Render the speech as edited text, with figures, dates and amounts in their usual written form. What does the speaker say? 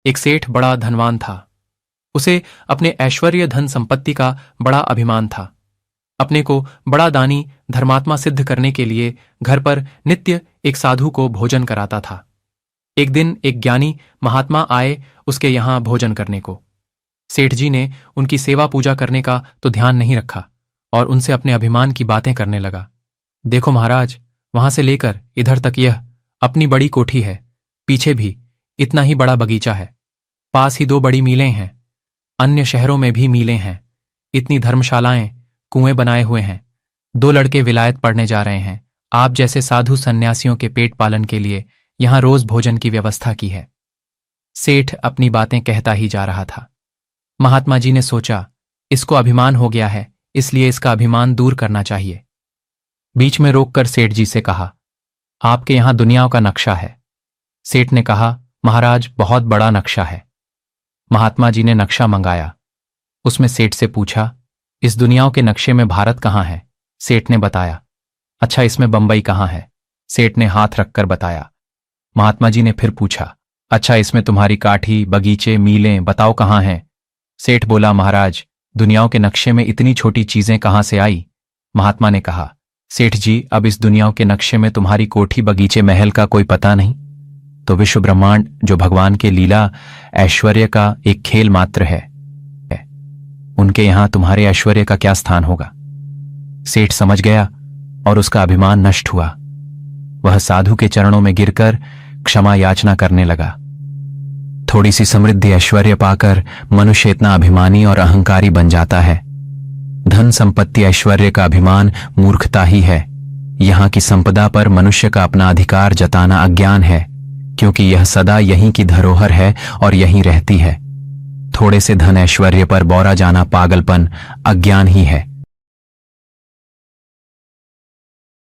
एक सेठ बड़ा धनवान था। उसे अपने ऐश्वर्य धन संपत्ति का बड़ा अभिमान था। अपने को बड़ा दानी धर्मात्मा सिद्ध करने के लिए घर पर नित्य एक साधु को भोजन कराता था। एक दिन एक ज्ञानी महात्मा आए उसके यहां भोजन करने को। सेठ जी ने उनकी सेवा पूजा करने का तो ध्यान नहीं रखा और उनसे अपने अभिमान की बातें करने लगा। देखो महाराज, वहां से लेकर इधर तक यह अपनी बड़ी कोठी है, पीछे भी इतना ही बड़ा बगीचा है, पास ही 2 बड़ी मीलें हैं, अन्य शहरों में भी मीलें हैं, इतनी धर्मशालाएं, कुएं बनाए हुए हैं, 2 लड़के विलायत पढ़ने जा रहे हैं, आप जैसे साधु सन्यासियों के पेट पालन के लिए यहां रोज भोजन की व्यवस्था की है। सेठ अपनी बातें कहता ही जा रहा था। महात्मा जी ने सोचा, इसको अभिमान हो गया है, इसलिए इसका अभिमान दूर करना चाहिए। बीच में रोककर सेठ जी से कहा, आपके यहां दुनियाओं का नक्शा है। सेठ ने कहा, महाराज बहुत बड़ा नक्शा है। महात्मा जी ने नक्शा मंगाया। उसमें सेठ से पूछा, इस दुनियाओं के नक्शे में भारत कहाँ है? सेठ ने बताया। अच्छा, इसमें बंबई कहाँ है? सेठ ने हाथ रखकर बताया। महात्मा जी ने फिर पूछा, अच्छा, इसमें तुम्हारी काठी, बगीचे, मीलें बताओ कहाँ हैं? सेठ बोला, महाराज दुनियाओं के नक्शे में इतनी छोटी चीजें कहाँ से आई? महात्मा ने कहा, सेठ जी अब इस दुनियाओं के नक्शे में तुम्हारी कोठी, बगीचे, महल का कोई पता नहीं, तो विश्व ब्रह्मांड जो भगवान के लीला ऐश्वर्य का एक खेल मात्र है, उनके यहां तुम्हारे ऐश्वर्य का क्या स्थान होगा? सेठ समझ गया और उसका अभिमान नष्ट हुआ। वह साधु के चरणों में गिरकर क्षमा याचना करने लगा। थोड़ी सी समृद्धि, ऐश्वर्य पाकर मनुष्य इतना अभिमानी और अहंकारी बन जाता है। धन संपत्ति, ऐश्वर्य का अभिमान मूर्खता ही है। यहां की संपदा पर मनुष्य का अपना अधिकार जताना अज्ञान है, क्योंकि यह सदा यहीं की धरोहर है और यहीं रहती है। थोड़े से धन ऐश्वर्य पर बौरा जाना पागलपन, अज्ञान ही है।